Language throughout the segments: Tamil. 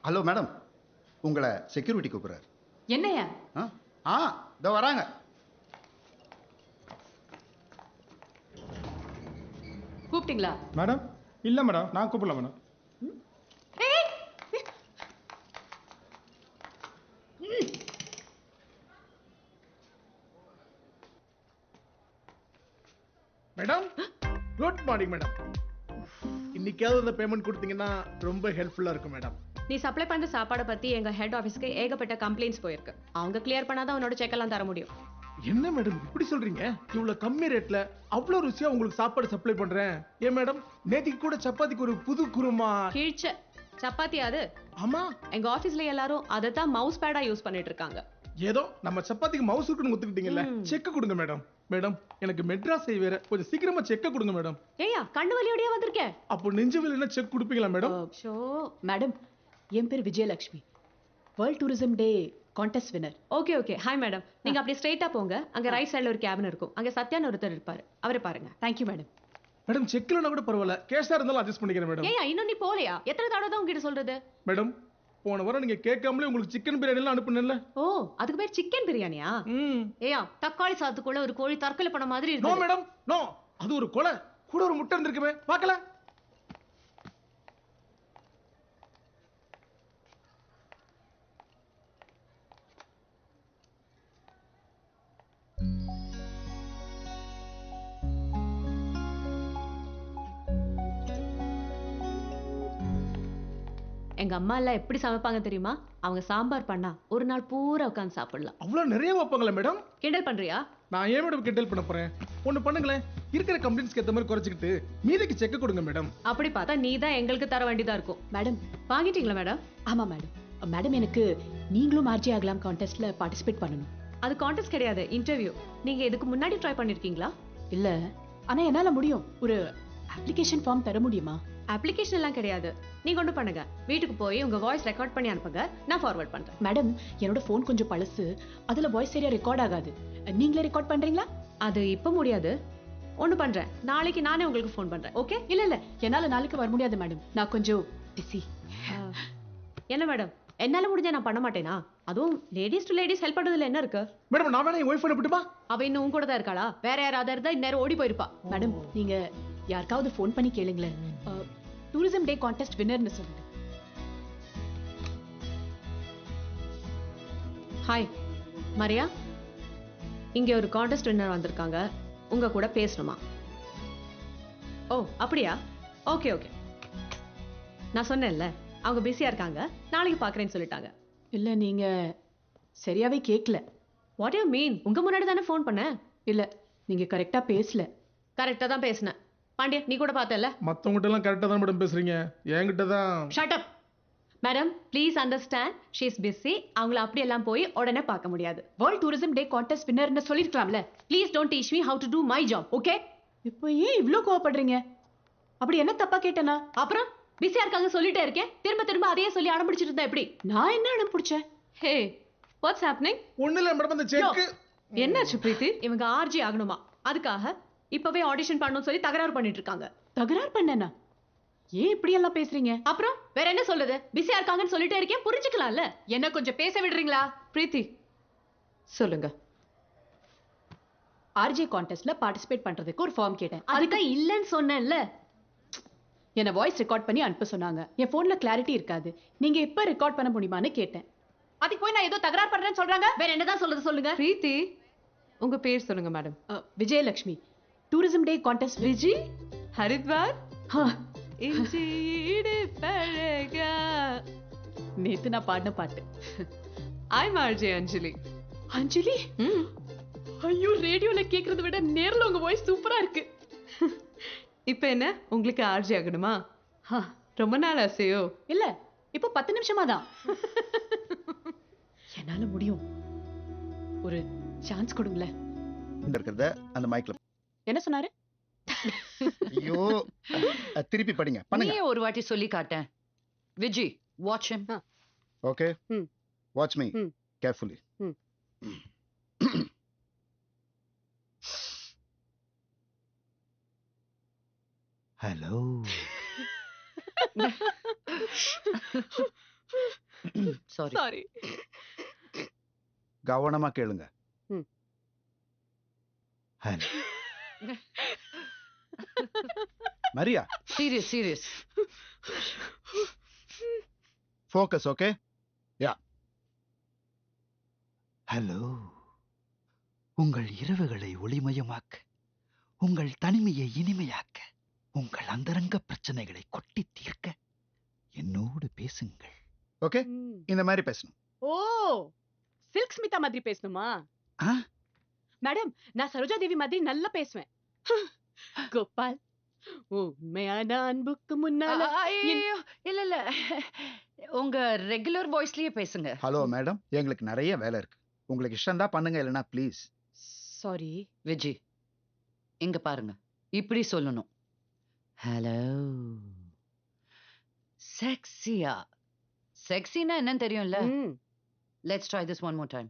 ஹலோ மேடம், உங்களை செக்யூரிட்டி கூப்பிடுறாரு. என்னையா? இதோ வராங்க. கூப்பிட்டீங்களா மேடம்? இல்ல மேடம், நான் கூப்பிடல madam. Madam good morning madam. இன்னைக்காவது அந்த பேமெண்ட் கொடுத்தீங்கன்னா ரொம்ப ஹெல்ப்ஃபுல்லா இருக்கும் மேடம். நீ சப்ளை பண்ற சாப்பாடை பத்தி எங்க ஹெட் ஆபீஸ்க்கு ஏகப்பட்ட கம்ப்ளைண்ட்ஸ் போயிருக்கு. அவங்க கிளியர் பண்ணாதான் உன்னோட செக் எல்லாம் தர முடியும். என்ன மேடம் இப்படி சொல்றீங்க? இவ்வளவு கம்மி ரேட்ல அவ்வளவு ருசியா உங்களுக்கு சாப்பாடு சப்ளை பண்றேன். ஏன் மேடம், நேத்திக்கு கூட சப்பாத்திக்கு ஒரு புது குருமா. கீழ்ச்ச சப்பாத்தி அது. ஆமா, எங்க ஆபீஸ்ல எல்லாரும் அதை தான் மவுஸ் பேடா யூஸ் பண்ணிட்டு இருக்காங்க. ஏதோ நம்ம சப்பாத்திக்கு மவுஸ் இருக்குன்னு ஒத்துக்கிட்டீங்கல்ல, செக் கொடுங்க மேடம். மேடம், எனக்கு மெட்ராஸ் வேற, கொஞ்சம் சீக்கிரமா செக் கொடுங்க மேடம். ஏயா கண்ணு வலியோடயே வந்திருக்கேன். அப்போ நெஞ்சு வலினா செக் கொடுப்பீங்களா மேடம்? ஷோ மேடம், என் பேர் Vijayalakshmi, world tourism day contest winner. Okay okay. Hi madam. நீங்க அப்படியே ஸ்ட்ரைட்டா போங்க. அங்க ரைட் சைடுல ஒரு கேபின் இருக்கும். அங்க சத்யான்னு ஒருத்தர் இருப்பாரு, அவரை பாருங்க. Thank you madam. மேடம், செக்லனா கூட பரவாயில்ல, கேஷா இருந்தாலும் அட்ஜஸ்ட் பண்ணிக்கிறேன் மேடம். ஏயா இன்னும் நீ போலையா? எத்தனை தடவை தான் உங்ககிட்ட சொல்றது? மேடம், போன வாரம் நீங்க கேட்காமலே உங்களுக்கு சிக்கன் பிரியாணி எல்லாம் அனுப்புனேன்ல. ஓ, அதுக்கு பேர் சிக்கன் பிரியாணியா? ஏயா தக்காளி சாத்துக்குள்ள ஒரு கோழி தற்கொலை பண்ண மாதிரி நோ இருக்கு. Madam, no. அது ஒரு கொலை, கூட ஒரு முட்டை இருந்திருக்குமே, பார்க்கல. எங்க அம்மா எல்லாம் எப்படி சமைப்பாங்க தெரியுமா? அவங்க சாம்பார் பண்ணா ஒரு நாள் பூரா உட்கார்ந்து சாப்பிடலாம். அவ்வளவு நிறைய வைப்பாங்களா மேடம்? கிண்டல் பண்றியா? நான் ஏன் மேடம் கிண்டல் பண்ண போறேன்? ஒண்ணு பண்ணுங்களேன், இருக்கிற கம்ப்ளைண்ட்ஸ்க்கு ஏத்த மாதிரி குறைச்சிக்கிட்டு மீதிக்கு செக் கொடுங்க மேடம். அப்படி பார்த்தா நீ தான் எங்களுக்கு தர வேண்டியதா இருக்கும். மேடம், வாங்கிட்டீங்களா மேடம்? ஆமா மேடம். மேடம், எனக்கு நீங்களும் ஆர்ஜி ஆகலாம் கான்டெஸ்ட்ல பார்ட்டிசிபேட் பண்ணணும். அது கான்டெஸ்ட் கிடையாது, இன்டர்வியூ. நீங்க இதுக்கு முன்னாடி ட்ரை பண்ணிருக்கீங்களா? இல்ல, ஆனா என்னால முடியும். ஒரு அப்ளிகேஷன் ஃபார்ம் தர முடியுமா? அப்ளிகேஷன் எல்லாம் கிடையாது. நீங்க ஒண்ணு பண்ணுங்க, வீட்டுக்கு போய் உங்க வாய்ஸ் ரெக்கார்ட் பண்ணி அனுப்புங்க, நான் ஃபார்வர்ட் பண்றேன். மேடம், என்னோட ஃபோன் கொஞ்சம் பழசு, அதுல வாய்ஸ் சரியா ரெக்கார்ட் ஆகாது. நீங்களே ரெக்கார்ட் பண்றீங்களா? அது இப்ப முடியாது. ஒண்ணு பண்றேன், நாளைக்கு நானே உங்களுக்கு ஃபோன் பண்றேன். ஓகே? இல்ல இல்ல, என்னால நாளைக்கு வர முடியாது மேடம், நான் கொஞ்சம் பிஸி. என்ன மேடம், என்னால முடிஞ்சா நான் பண்ண மாட்டேனா? அதுவும் லேடிஸ் டு லேடிஸ் ஹெல்ப் பண்றதுல என்ன இருக்கு? மேடம், நான் வேணா என் ஒய்ஃப் அனுப்பிட்டுமா? அவ இன்னும் உன் கூட தான் இருக்காளா? வேற யாராவது இருந்தா இந்நேரம் ஓடி போயிருப்பா. மேடம், நீங்க யாருக்காவது ஃபோன் பண்ணி கேளுங்களேன், டூரிசம் டே கான்டெஸ்ட் வின்னர்னு சொல்லுங்க. ஹாய் மரியா, இங்க ஒரு கான்டெஸ்ட் வின்னர் வந்திருக்காங்க, உங்க கூட பேசணுமா? ஓ அப்படியா? Okay okay. நான் சொன்னேன்ல, அவங்க பிஸியா இருக்காங்க, நாளைக்கு பாக்குறேன்னு சொல்லிட்டாங்க. இல்ல, நீங்க சரியாவே கேட்கல. What you mean? உங்க முன்னாடி தானே ஃபோன் பண்ணேன். இல்ல, நீங்க கரெக்டா பேசல. கரெக்டா தான் பேசினேன். பாண்டிய, நீ கூட பார்த்தல. மத்தவங்கிட்ட எல்லாம் கரெக்டா தான் மேடம் பேசுறீங்க, என்கிட்ட தான். Shut up madam, please understand, she is busy. அவங்கள அப்படி எல்லாம் போய் உடனே பார்க்க முடியாது. வேர்ல்ட் டூரிசம் டே கான்டெஸ்ட் வின்னர்னு சொல்லிருக்கலாம்ல. Please don't teach me how to do my job, okay? இப்போ ஏன் இவ்ளோ கோவப்படுறீங்க? அப்படி என்ன தப்பா கேட்டனா? அப்புறம் பிஸியா இருக்காங்க சொல்லிட்டே இருக்கேன், திரும்ப திரும்ப அதையே சொல்லி அடம் பிடிச்சிட்டு இருந்தா எப்படி? நான் என்ன அடம் பிடிச்சேன்? ஹே, வாட்ஸ் ஹேப்பனிங்? ஒண்ணு இல்ல மேடம், அந்த செக். என்னாச்சு பிரீத்தி? இவங்க ஆர்ஜி ஆகணுமா, அதுக்காக இப்பவே ஆடிஷன் பண்ணணும்னு சொல்லி தகராறு பண்ணிட்டு இருக்காங்க. தகராறு பண்ணனா? ஏன் இப்படி எல்லாம் பேசுறீங்க? அப்புறம் வேற என்ன சொல்றது? பிஸியா இருக்காங்கன்னு சொல்லிட்டே இருக்கேன், புரிஞ்சுக்கலாம்ல. என்ன கொஞ்சம் பேச விடுறீங்களா? பிரீத்தி சொல்லுங்க. ஆர்ஜே கான்டெஸ்ட்ல பார்ட்டிசிபேட் பண்றதுக்கு ஒரு ஃபார்ம் கேட்டேன். அதுக்கு இல்லன்னு சொன்னேன்ல. என்ன வாய்ஸ் ரெக்கார்ட் பண்ணி அனுப்ப சொன்னாங்க. என் போன்ல கிளாரிட்டி இருக்காது, நீங்க இப்ப ரெக்கார்ட் பண்ண முடியுமான்னு கேட்டேன். அதுக்கு போய் நான் ஏதோ தகராறு பண்றேன்னு சொல்றாங்க. வேற என்னதான் சொல்றது சொல்லுங்க. பிரீத்தி, உங்க பேர் சொல்லுங்க madam. Vijayalakshmi, tourism day contest. Viji Haridwar. நேத்து நான் பாடின பாட்டு. I'm RJ Anjali. அஞ்சலி? ஐயோ, ரேடியோல கேக்குறத விட நேர்ல உங்க வாய்ஸ் சூப்பரா இருக்கு. இப்ப என்ன, உங்களுக்கு ஆர்ஜி ஆகணுமா? ரொம்ப நாள் ஆசையோ? இல்ல, இப்போ 10 நிமிஷமா தான். என்னால முடியும், ஒரு சான்ஸ் கொடுங்களேன். இருக்கிறத அந்த மைக்ல என்ன சொன்னாரு? ஐயோ, திருப்பி படிங்க, பண்ணுங்க. நீ ஒரு வாட்டி சொல்லி காட்டேன். Viji, watch him. Okay, watch me carefully. Hello. Sorry. Sorry. கவனமா கேளுங்க. ம். Hello. Maria, Serious. Focus, okay? Ya. Hello. உங்கள் இரவுகளை ஒளிமயமாக்க, உங்கள் தனிமையை இனிமையாக்க, உங்கள் அந்தரங்க பிரச்சனைகளை கொட்டி தீர்க்க என்னோடு பேசுங்கள். ஓகே, இந்த மாதிரி பேசணும். ஓ, சில்க் ஸ்மிதா மாதிரி பேசணுமா? ஆ? மேடம், நான் சரோஜா தேவி மாதிரி நல்லா பேசுவேன். கோபால், உண்மையான அன்புக்கு முன்னால ஐயோ, இல்ல. உங்க ரெகுலர் வாய்ஸ்லயே பேசுங்க. ஹலோ மேடம், எங்களுக்கு நிறைய வேலை இருக்கு. உங்களுக்கு இஷ்டம் தான் பண்ணுங்க, இல்லைன்னா ப்ளீஸ். சாரி. விஜி, இங்க பாருங்க. இப்படி சொல்லணும். ஹலோ. செக்ஸியா. செக்ஸினா என்னன்னு தெரியும்ல? Let's try this one more time.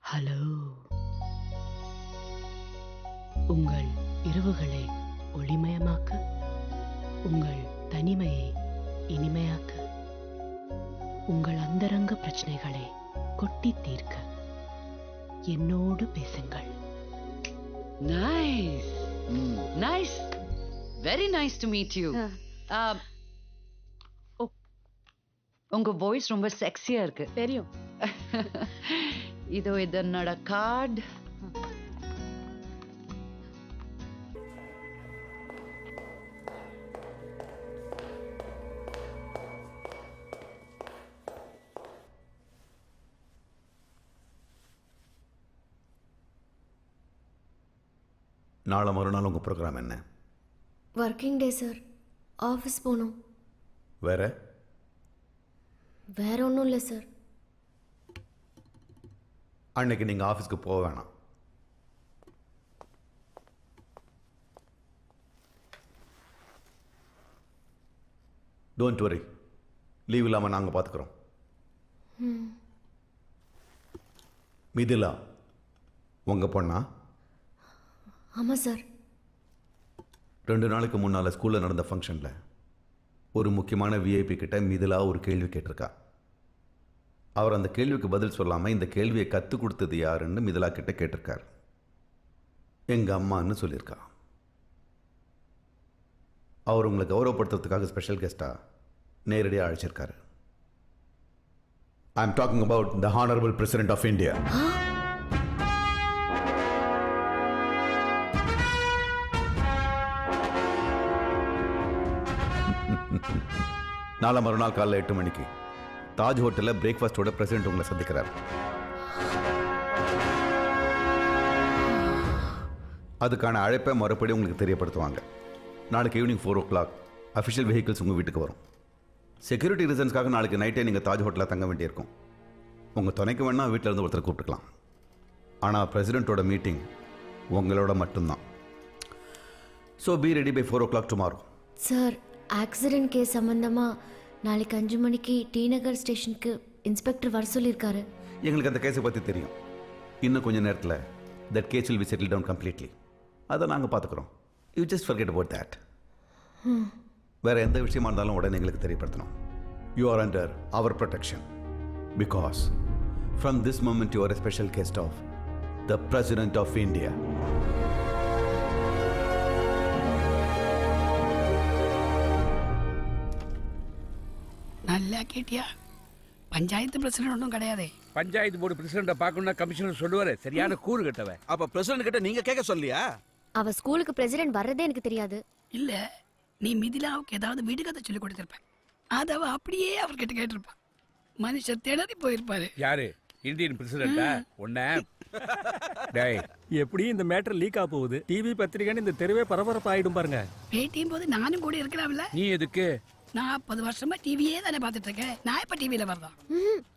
Hello. உங்கள் இரவுகளை ஒளிமயமாக்க, உங்கள் தனிமையை இனிமையாக்க, உங்கள் அந்தரங்க பிரச்சனைகளை கொட்டி தீர்க்க என்னோடு பேசுங்கள். Nice. ம். Nice. Very nice to meet you. உங்க வாய்ஸ் ரொம்ப செக்ஸியா இருக்கு. தெரியும். இதோ இது என்னோட கார்டு. நாளை மறுநாள் உங்கள் ப்ரோக்ராம் என்ன? Working day sir. ஆஃபீஸ் போகணும். வேற வேற ஒன்றும் இல்லை சார். அன்னைக்கு நீங்கள் ஆஃபீஸ்க்கு போக வேணாம். டோன்ட் வரி, லீவ் இல்லாமல் நாங்கள் பார்த்துக்குறோம். மிதிலா உங்கள் பொண்ணா? ஆமாம் சார். 2 நாளைக்கு முன்னால் ஸ்கூலில் நடந்த ஃபங்க்ஷனில் ஒரு முக்கியமான விஐபி கிட்ட மிதிலா ஒரு கேள்வி கேட்டிருக்கா. அவர் அந்த கேள்விக்கு பதில் சொல்லாமல் இந்த கேள்வியை கற்றுக் கொடுத்தது யாருன்னு மிதிலா கிட்ட கேட்டிருக்கார். எங்கள் அம்மான்னு சொல்லியிருக்கா. அவர் உங்களை கௌரவப்படுத்துறதுக்காக ஸ்பெஷல் கெஸ்ட்டாக நேரடியாக அழைச்சிருக்காரு. I am talking about the honourable president of India. நாளை மறுநாள் காலைல 8 மணிக்கு தாஜ் ஹோட்டலில் பிரேக்ஃபாஸ்டோட பிரசிடென்ட் உங்களை சந்திக்கிறார். அதுக்கான அழைப்பை மறுபடி உங்களுக்கு தெரியப்படுத்துவாங்க. நாளைக்கு ஈவினிங் 4 o'clock அஃபிஷியல் வெஹிக்கிள்ஸ் உங்கள் வீட்டுக்கு வரும். செக்யூரிட்டி ரீசன்ஸ்க்காக நாளைக்கு நைட்டே நீங்கள் தாஜ் ஹோட்டலில் தங்க வேண்டியிருக்கும். உங்கள் துணைக்கு வேணால் வீட்டில் இருந்து ஒருத்தர் கூப்பிட்டுக்கலாம். ஆனால் பிரசிடென்ட்டோட மீட்டிங் உங்களோட மட்டும்தான். So be ready by 4 o'clock tomorrow. Sir, accident case சம்மந்தமாக நாளைக்கு 5 மணிக்கு டி நகர் ஸ்டேஷனுக்கு இன்ஸ்பெக்டர் வர சொல்லியிருக்காரு. எங்களுக்கு அந்த கேஸை பற்றி தெரியும். இன்னும் கொஞ்சம் நேரத்தில் that case will be settle down completely. அதை நாங்கள் பார்த்துக்குறோம். You just forget about that. வேறு எந்த விஷயமா இருந்தாலும் உடனே எங்களுக்கு தெரியப்படுத்தணும். You are under our protection because from this moment you are a special guest of the president of India. நல்லா கேட்டியா? பஞ்சாயத்து பிரசிடென்ட் ஒன்றும் கிடையாதே. பஞ்சாயத்து போர்டு பிரசிடண்ட பார்க்கணும்னா கமிஷனர் சொல்லுவாரு. சரியான கூறு கட்டவன். அப்ப பிரசிடென்ட் கிட்ட நீங்க கேட்க சொல்லியா? அவ ஸ்கூலுக்கு பிரசிடென்ட் வர்றதே எனக்கு தெரியாது. இல்ல, நீ மிதிலாவுக்கு ஏதாவது வீடு கதை சொல்லி கொடுத்திருப்ப. அது அவ அப்படியே அவர்கிட்ட கேட்டிருப்பா. மனுஷர் திணறி போயிருப்பாரு. யாரு? இந்தியன் பிரசிடண்டா? ஒன்ன டேய், எப்படி இந்த மேட்டர் லீக் ஆக போகுது? டிவி பத்திரிகைன்னு இந்த தெருவே பரபரப்பு ஆயிடும் பாருங்க. பேட்டியும் போது நானும் கூட இருக்கலாம்ல. நீ எதுக்கு? 40 வருஷமா டிவியே தானே பார்த்துட்டு இருக்கேன். நான் இப்ப டிவியில வரதான்.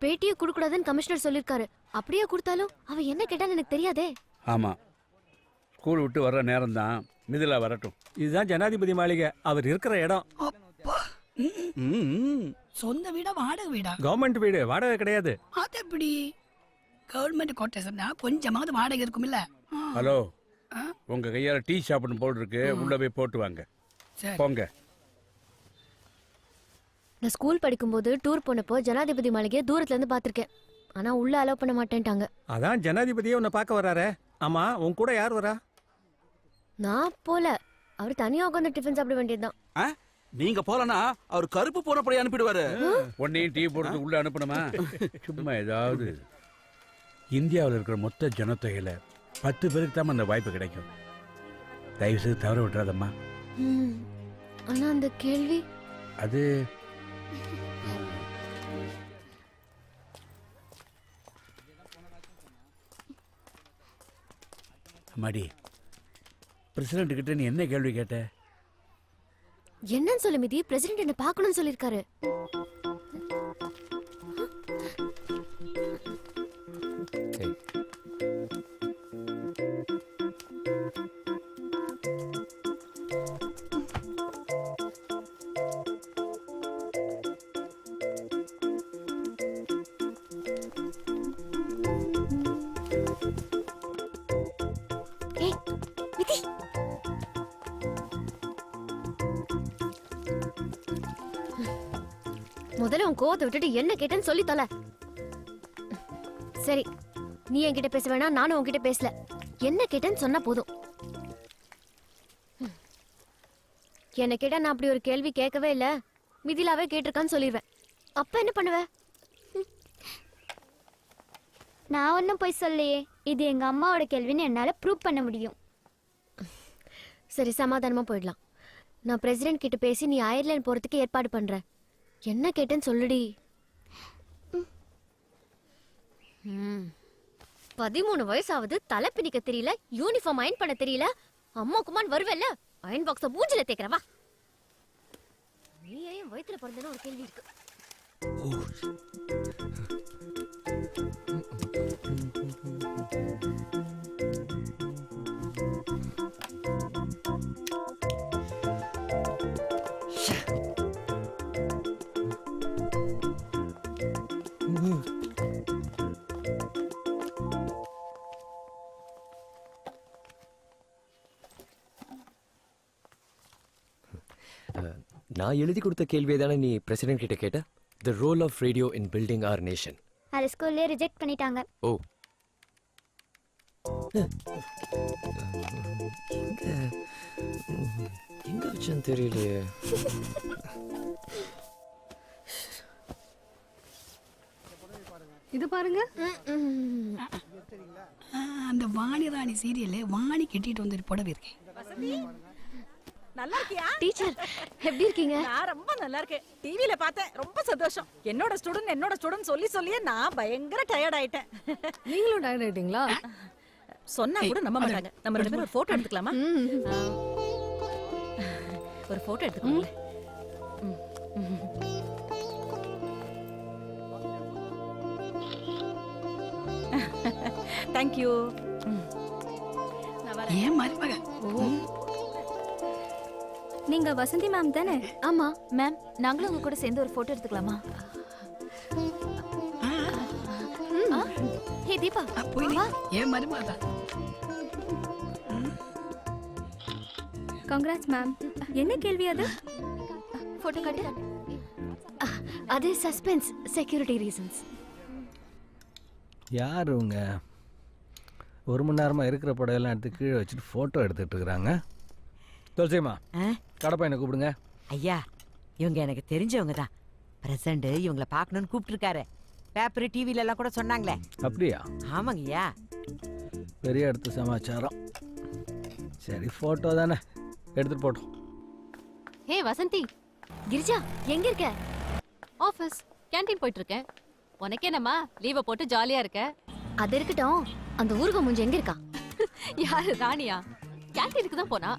பேட்டியை கொடுக்கூடாதுன்னு கமிஷனர் சொல்லியிருக்காரு. அப்படியே கொடுத்தாலும் அவ என்ன கேட்டான்னு எனக்கு தெரியாதே. ஆமா, ஸ்கூல் விட்டு வர்ற நேரம் தான். மிதிலா வரட்டும். இதுதான் ஜனாதிபதி மாளிகை. அவர் இருக்கிற இடம். அப்பா, சொந்த வீடா வாடகை வீடா? கவர்மெண்ட் வீடு, வாடகை கிடையாது. அது எப்படி? கவர்மெண்ட் கோட்டேஷன்னா கொஞ்சமாவது வாடகை இருக்கும் இல்ல? ஹலோ, உங்க கையால டீ சாப்பிடணும் போல் இருக்கு. உள்ள போய் போட்டு வாங்க. சரி. போங்க. நான் ஸ்கூல் படிக்கும்போது டூர் போனப்போ ஜனாதிபதி மாளிகையை தூரத்துல இருந்து பார்த்திருக்கேன். ஆனா உள்ள அலோவ் பண்ண மாட்டேன்ட்டாங்க. அதான் ஜனாதிபதியே உன்னை பார்க்க வராரே. ஆமா, உன் கூட யார் வரா? நான் போல. அவர் தனியா உட்காந்து டிஃபன் சாப்பிட வேண்டியதுதான். நீங்க போலனா அவர் கருப்பு போனப்படி அனுப்பிடுவாரு. உன்னையும் டீ போடுறது உள்ள அனுப்பணுமா? சும்மா ஏதாவது. இந்தியாவில் இருக்கிற மொத்த ஜனத்தொகையில 10 பேருக்கு தான் அந்த வாய்ப்பு கிடைக்கும். தயவு செய்து தவற விட்டுறாதம்மா. ஆனா அந்த கேள்வி அது அம்மாடி, பிரசிடென்ட் கிட்ட நீ என்ன கேள்வி கேட்ட? என்னன்னு சொல்ல மிதி. பிரசிடென்ட் என்ன பார்க்கணும்னு சொல்லிருக்காரு. முதல்ல உன் கோவத்தை விட்டுட்டு என்ன கேட்டேன்னு சொல்லி தொலை. சரி, நீ என்கிட்ட பேச வேணாம், நானும் உன்கிட்ட பேசல. என்ன கேட்டேன்னு சொன்னா போதும். என்ன கேட்டா நான் அப்படி ஒரு கேள்வி கேட்கவே இல்ல, மிதிலாவே கேட்டிருக்கான்னு சொல்லிடுவேன். அப்ப என்ன பண்ணுவ? நான் ஒன்றும் போய் சொல்லையே. இது எங்க அம்மாவோட கேள்வின்னு என்னால ப்ரூவ் பண்ண முடியும். சரி, சமாதானமா போயிடலாம். நான் பிரசிடென்ட் கிட்ட பேசி நீ அயர்லாந்து போறதுக்கு ஏற்பாடு பண்றேன். என்ன கேட்டேன்னு சொல்லுடி. 13 வயசாவது, தலை பிணிக்க தெரியல, யூனிஃபார்ம் அயன் பண்ண தெரியல. அம்மா குமான் வருவல்ல, அயன் பாக்ஸ மூஞ்சில தேக்கிறவா. நீ ஏன் வயித்துல பிறந்தேன்னு ஒரு கேள்வி இருக்கு. நான் எழுதி கொடுத்த கேள்வியை தானே நீ பிரசிடென்ட் கிட்ட கேட்ட? The role of radio in building our nation. அது ஸ்கூல்லே ரிஜெக்ட் பண்ணிட்டாங்க. ஓ, எங்க வச்சேன்னு தெரியலையே. இது பாருங்க. அந்த வாணி ராணி சீரியல்ல வாணி கட்டிட்டு வந்து புடவை இருக்கேன். நல்லா இருக்கியா டீச்சர்? எப்படி இருக்கீங்க? நான் ரொம்ப நல்லா இருக்கேன். டிவில பார்த்தேன், ரொம்ப சந்தோஷம். என்னோட ஸ்டூடண்ட் சொல்லி சொல்லியே நான் பயங்கர டயர்ட் ஆயிட்டேன். நீங்களும் டயர்ட் ஆயிட்டீங்களா? சொன்னா கூட நம்ப மாட்டாங்க. நம்ம ரெண்டு பேரும் ஒரு போட்டோ எடுத்துக்கலாமா? ஒரு போட்டோ எடுத்துக்கோங்க. Thank you. ஏன் மருமக? நீங்க வசந்தி மேம் தானே? ஆமா மேம், நாங்களும் உங்க கூட சேர்ந்து ஒரு போட்டோ எடுத்துக்கலாமா? ஹே தீபா, போய் நீ ஏன் மருமக? Congrats ma'am. என்ன கேள்வி அது? போட்டோ காட்டு. அது சஸ்பென்ஸ், செக்யூரிட்டி ரீசன்ஸ். யார் இவங்க? 1 மணி நேரமாக இருக்கிற படையெல்லாம் எடுத்து கீழே வச்சுட்டு ஃபோட்டோ எடுத்துகிட்டு இருக்கிறாங்க. துளசியம்மா, கடப்பையனை கூப்பிடுங்க. ஐயா, இவங்க எனக்கு தெரிஞ்சவங்க தான். பிரசண்ட் இவங்கள பார்க்கணும்னு கூப்பிட்டுருக்காரு. பேப்பர் டிவில எல்லாம் கூட சொன்னாங்களே. அப்படியா? ஆமாங்கய்யா. பெரிய இடத்து சமாச்சாரம். சரி, ஃபோட்டோ தானே, எடுத்துகிட்டு போட்டோம். ஹே வசந்தி. கிரிஜா, எங்க இருக்க? ஆஃபீஸ் கேண்டீன் போயிட்டு இருக்கேன். உனக்கு என்னம்மா, லீவை போட்டு ஜாலியா இருக்க? அது இருக்கட்டும், அந்த ஊருக மூஞ்சி எங்க இருக்கா? யாரு? ராணியா? கேண்டீனுக்கு தான் போனா.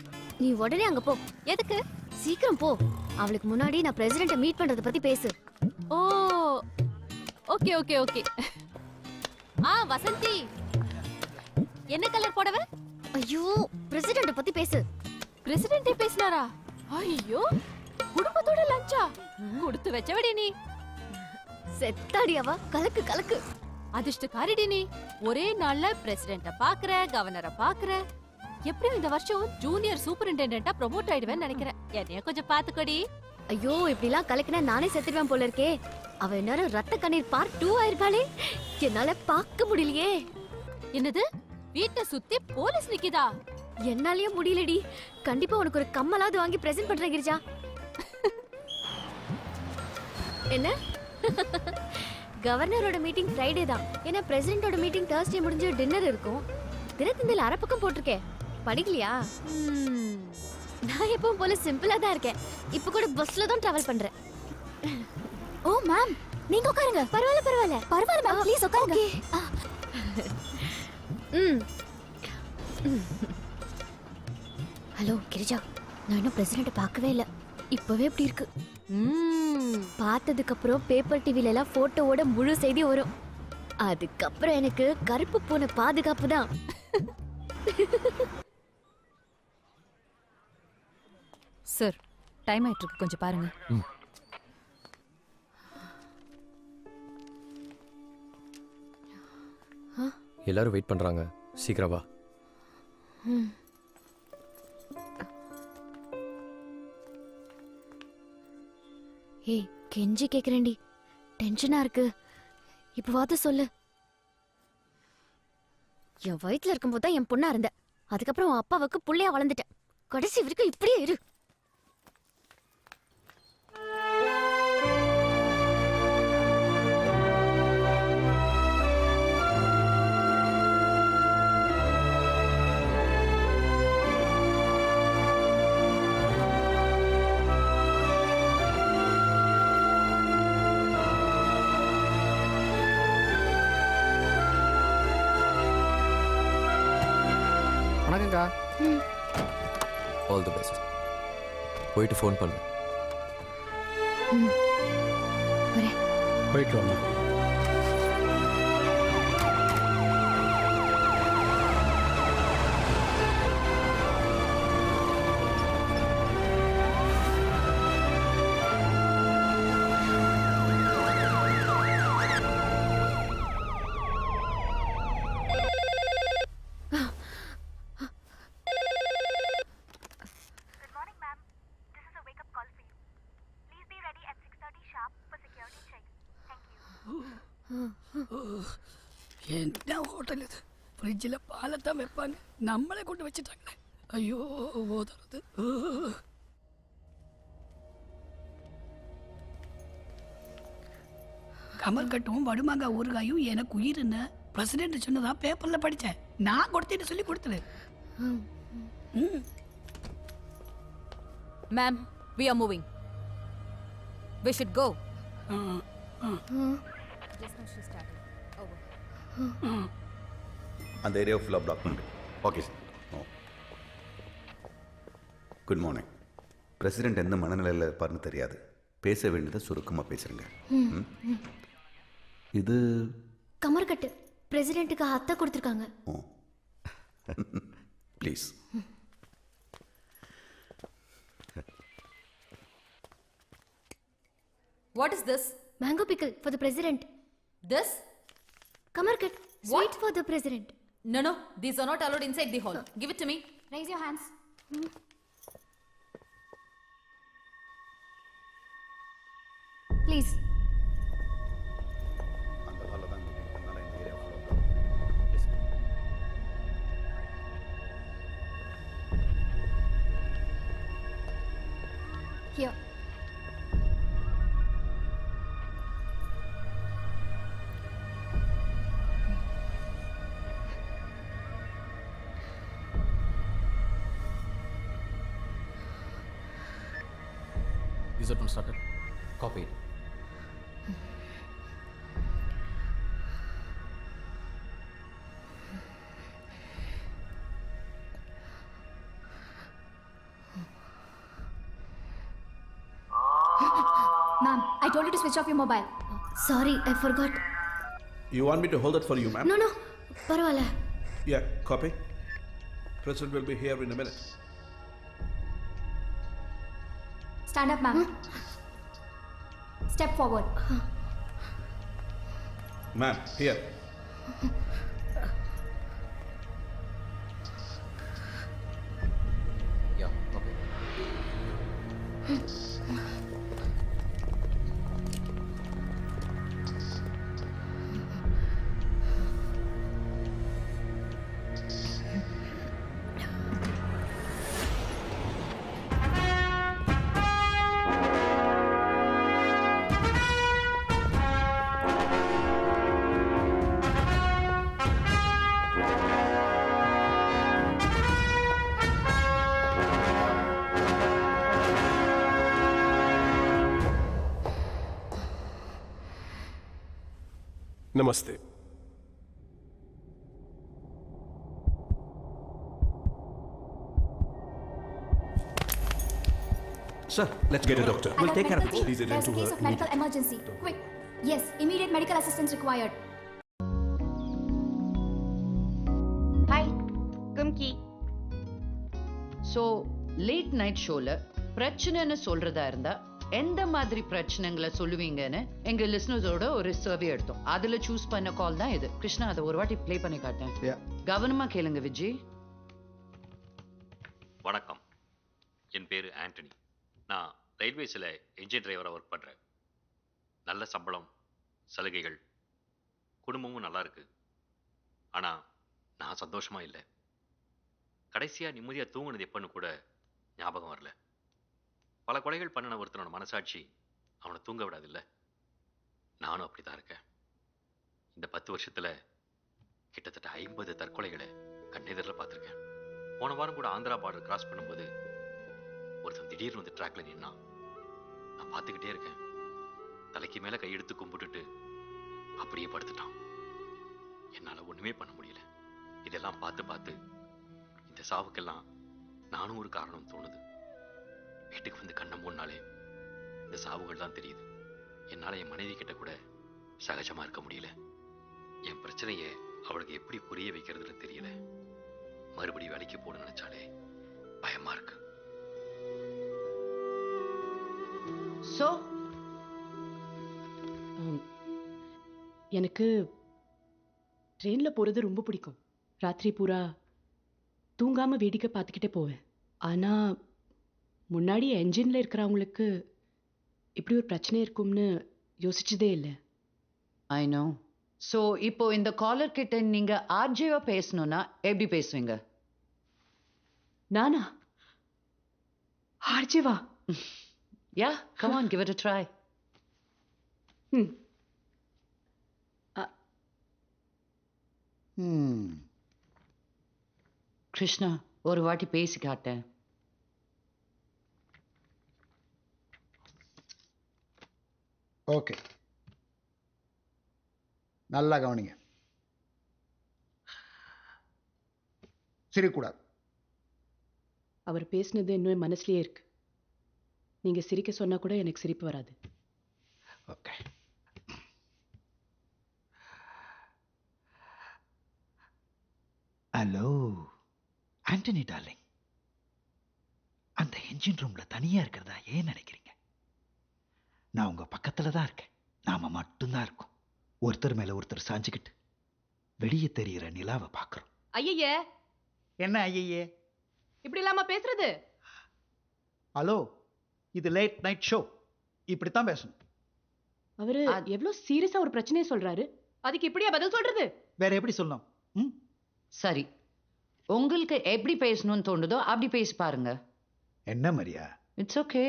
நீ உடனே அங்க போ. எதுக்கு? சீக்கிரம் போ. அவளுக்கு முன்னாடி நான் பிரசிடென்ட்ட மீட் பண்றத பத்தி பேசு. ஓ, ஓகே ஓகே ஓகே. வசந்தி, என்ன கலர் புடவை? ஐயோ, பிரசிடென்ட்ட பத்தி பேசு. பிரசிடென்ட்டே பேசினாரா? ஐயோ, குடும்பத்தோட லஞ்சா? கொடுத்து வச்சவடி நீ. செத்தாடி அவ. கலக்கு கலக்கு. அதிர்ஷ்டக்காரிடி நீ. ஒரே நாள்ல பிரசிடென்ட்ட பாக்குற, கவர்னரை பாக்குற. எப்படியும் இந்த வருஷம் ஜூனியர் சூப்பரிண்டெண்டன்ட்டா ப்ரோமோட் ஆயிடுவேன்னு நினைக்கிறேன். என்னைய கொஞ்சம் பாத்துக்கடி. ஐயோ இப்படிலாம் கலக்கினா நானே செத்துடுவேன் போல இருக்கே. அவ என்ன ரத்த கண்ணீர் பார்ட் 2 ஆயிருப்பாளே. என்னால பார்க்க முடியலையே. என்னது வீட்டை சுத்தி போலீஸ் நிக்குதா? என்னாலயே முடியலடி. கண்டிப்பா உனக்கு ஒரு கம்மலாவது வாங்கி பிரசன்ட் பண்றேன் கிரிஜா. என்ன கவர்னரோட மீட்டிங் ஃப்ரைடே தான். ஏன்னா பிரசிடென்ட்டோட மீட்டிங் Thursday முடிஞ்சு டின்னர் இருக்கும். தினத்தந்தில அரைப்பக்கம் போட்டிருக்கேன். படிக்கலையா? நான் எப்பவும் போல சிம்பிளா தான் இருக்கேன். இப்ப கூட பஸ்ல தான் டிராவல் பண்றேன். ஓ மேம் நீங்க உட்காருங்க. பரவாயில்ல பரவாயில்ல பரவாயில்ல மேம் ப்ளீஸ் உட்காருங்க. ஹலோ கிரிஜா, நான் இன்னும் பிரசிடென்ட் பார்க்கவே இல்லை. இப்பவே இப்படி இருக்கு. பார்த்ததுக்கு அப்புறம் பேப்பர் டிவில எல்லாம் போட்டோவோட முழு செய்தி வரும். அதுக்கப்புறம் எனக்கு கருப்பு பூனை பாதுகாப்பு தான். சார் டைம் ஆயிட்டு இருக்கு, கொஞ்சம் பாருங்க. எல்லாரும் வெயிட் பண்றாங்க, சீக்கிரம் வா. ஏய் கெஞ்சி கேக்குறேன்டி, டென்ஷனா இருக்கு. இப்ப வாத சொல்லு. என் வயித்துல இருக்கும்போது தான் என் பொண்ணா இருந்த. அதுக்கப்புறம் உன் அப்பாவுக்கு புள்ளையா வளர்ந்துட்டேன். கடைசி வரைக்கும் இப்படியே இரு. வணக்கம்க்கா. All the best. போயிட்டு ஃபோன் பண்ணு. போயிட்டு வாங்க. என்ன ஹோட்டல் இது? ஃப்ரிட்ஜில் பாலை தான் வைப்பாங்க, நம்மளே கொண்டு வச்சுட்டாங்களே. ஐயோ ஓதுறது. கமல் கட்டும் வடுமாங்க ஊறுகாயும் எனக்கு உயிர்னு பிரசிடென்ட் சொன்னதா பேப்பர்ல படித்தேன். நான் கொடுத்தேன்னு சொல்லி கொடுத்துரு. Ma'am we are moving. We should go. Just now she started. Over. அந்த ஏரியா ஃபுல்லாக பிளாக் பண்ணுறேன். Okay sir. Good morning. President எந்த மனநிலையில் இருப்பார்னு தெரியாது. பேச வேண்டியதை சுருக்கமாக பேசுகிறேங்க. இது கமர்கட்டு பிரசிடென்ட்டுக்கு அத்தை கொடுத்துருக்காங்க. ஓ please. What is this? Mango pickle for the president. This? Kamarkat, sweet for the president. No, these are not allowed inside the hall. Give it to me. Raise your hands. Please. அந்த ஹாலில் தான் மீட்டிங். அதனால் இந்த ஏரியா ஃபுல்லாக Here. User tone started. Copied. Ma'am, I told you to switch off your mobile. Sorry, I forgot. You want me to hold that for you, ma'am? No, parvala. Yeah, copy. President will be here in a minute. Stand up, ma'am. Step forward. Ma'am, here. Namaste. Sir, let's get a doctor. We'll take care of it. Please There's a attend to case her of medical emergency. Quick. Yes, immediate medical assistance required. Hi Kumki. So late night ஷோல பிரச்சனைன்னு சொல்றதா இருந்தா எந்த மாதிரி பிரச்சனைகளை சொல்லுவீங்கன்னு எங்க லிஸ்னர்ஸோட ஒரு சர்வே எடுத்தோம். அதுல சூஸ் பண்ண கால் தான் இது. கிருஷ்ணா அதை ஒரு வாட்டி ப்ளே பண்ணி காட்டேன். கவனமா கேளுங்க விஜய். வணக்கம், என் பேரு ஆண்டனி. நான் ரயில்வேஸில் என்ஜின் டிரைவராக ஒர்க் பண்ணுறேன். நல்ல சம்பளம், சலுகைகள், குடும்பமும் நல்லா இருக்கு. ஆனால் நான் சந்தோஷமாக இல்லை. கடைசியாக நிம்மதியாக தூங்கினது எப்பன்னு கூட ஞாபகம் வரல. பல கொலைகள் பண்ணின ஒருத்தனோட மனசாட்சி அவனை தூங்க விடாதில்ல. நானும் அப்படி தான் இருக்கேன். இந்த 10 வருஷத்தில் கிட்டத்தட்ட 50 தற்கொலைகளை கண்ணெதிரில் பார்த்துருக்கேன். போன வாரம் கூட ஆந்திரா பார்டர் கிராஸ் பண்ணும்போது ஒருத்தன் திடீர்னு வந்து ட்ராக்ல நின்னான். நான் பார்த்துக்கிட்டே இருக்கேன். தலைக்கு மேலே கையெடுத்து கும்பிட்டுட்டு அப்படியே படுத்துட்டான். என்னால் ஒன்றுமே பண்ண முடியல. இதெல்லாம் பார்த்து இந்த சாவுக்கெல்லாம் நானும் ஒரு காரணம் தோணுது. வீட்டுக்கு வந்து கண்ணை மூடினாலே இந்த சாவுகள் தான் தெரியுது. என்னால் என் மனைவி கிட்ட கூட சகஜமாக இருக்க முடியல. என் பிரச்சனையை அவளுக்கு எப்படி புரிய வைக்கிறதுன்னு தெரியல. மறுபடியும் வேலைக்கு போட நினைச்சாலே பயமா இருக்கு. ஸோ எனக்கு ட்ரெயினில் போகிறது ரொம்ப பிடிக்கும். ராத்திரி பூரா தூங்காமல் வேடிக்கை பார்த்துக்கிட்டே போவேன். ஆனால் முன்னாடி என்ஜினில் இருக்கிறவங்களுக்கு இப்படி ஒரு பிரச்சனை இருக்கும்னு யோசிச்சதே இல்லை. I know. ஸோ இப்போ இந்த காலர் கிட்ட நீங்க ஆர்ஜேவா பேசணும்னா எப்படி பேசுவீங்க? நானா ஆர்ஜேவா? Yeah, come on, give it a try. Krishna ஒரு வாட்டி பேசி காட்டேன். ஓகே, நல்லா கவனிங்க. சிரிக்கூடாது. அவர் பேசினது இன்னும் மனசுலயே இருக்கு. நீங்க சிரிக்க சொன்னா கூட எனக்கு சிரிப்பு வராது. ஓகே. ஹலோ ஆண்டனி டார்லிங், அந்த என்ஜின் ரூம்ல தனியா இருக்கிறதா ஏன் நினைக்கிறீங்க? நான் உங்க பக்கத்துல தான் இருக்கேன். நாம மட்டும்தான் இருக்கோம். ஒருத்தர் மேல ஒருத்தர் சாஞ்சுக்கிட்டு வெளியே தெரிகிற நிலாவை பார்க்கிறோம். ஐயே, என்ன ஐயே இப்படி இல்லாம பேசுறது? ஹலோ, இது லேட் நைட் ஷோ, இப்படித்தான் பேசணும். அவரு எவ்வளவு சீரியஸா ஒரு பிரச்சனையை சொல்றாரு, அதுக்கு இப்படியா பதில் சொல்றது? வேற எப்படி சொல்லணும்? சரி, உங்களுக்கு எப்படி பேசணும்னு தோணுதோ அப்படி பேசி பாருங்க. என்ன Maria? It's okay,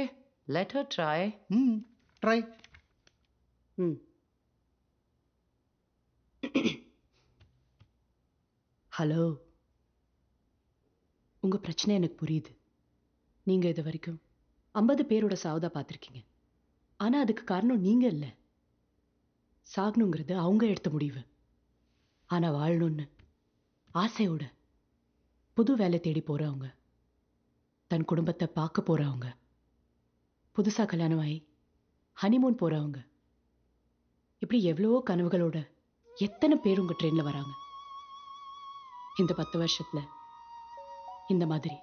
let her try. Try. Hello, உங்க பிரச்சனை எனக்கு புரியுது. நீங்க இது வரைக்கும் 50 பேரோட சாவுதா பார்த்துருக்கீங்க. ஆனா அதுக்கு காரணம் நீங்க இல்லை. சாகணுங்கிறது அவங்க எடுத்த முடிவு. ஆனா வாழணும்னு ஆசையோட புது வேலை தேடி போறவங்க, தன் குடும்பத்தை பார்க்க போறவங்க, புதுசா கல்யாணம் ஆகி ஹனிமூன் போறவங்க, இப்படி எவ்வளவோ கனவுகளோட எத்தனை பேர் உங்க ட்ரெயின்ல வராங்க. இந்த 10 வருஷத்துல இந்த மாதிரி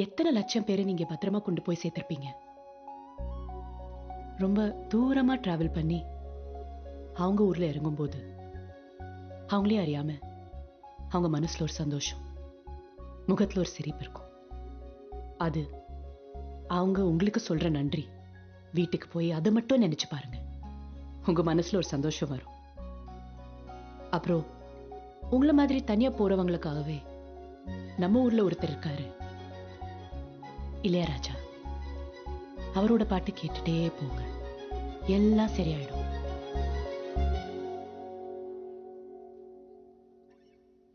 எத்தனை லட்சம் பேரை நீங்க பத்திரமா கொண்டு போய் சேர்த்திருப்பீங்க. ரொம்ப தூரமா டிராவல் பண்ணி அவங்க ஊர்ல இறங்கும்போது அவங்களே அறியாம அவங்க மனசுல ஒரு சந்தோஷம், முகத்துல ஒரு சிரிப்பு இருக்கும். அது அவங்க உங்களுக்கு சொல்ற நன்றி. வீட்டுக்கு போய் அதை மட்டும் நினைச்சு பாருங்க, உங்க மனசுல ஒரு சந்தோஷம் வரும். அப்புறம் உங்களை மாதிரி தனியா போறவங்களுக்காகவே நம்ம ஊர்ல ஒருத்தர் இருக்காரு, இளையராஜா. அவரோட பாட்டு கேட்டுட்டே போங்க, எல்லாம் சரியாயிடும்.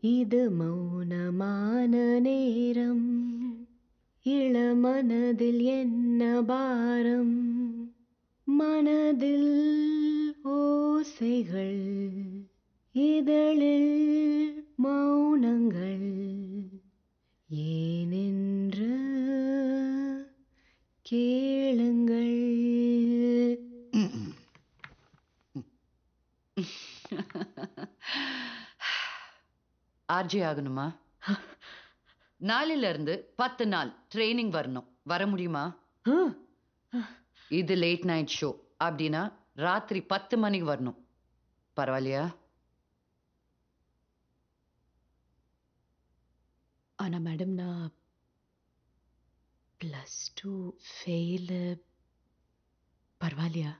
இது மௌனமான நேரம், இளமனதில் என்ன பாரம், மனதில் ஓசைகள் இதழில் மௌனங்கள் ஏனென்று கேளுங்கள். ஆர்ஜி ஆகணுமா? நாளில இருந்து 10 நாள் ட்ரைனிங் வரணும். வர முடியுமா? இது லேட் நைட் ஷோ அப்படின்னா ராத்திரி 10 மணிக்கு வரணும். பரவாயில்லையா? ஆனா மேடம் நான் +2 ஃபெயிலு. பரவாயில்லையா?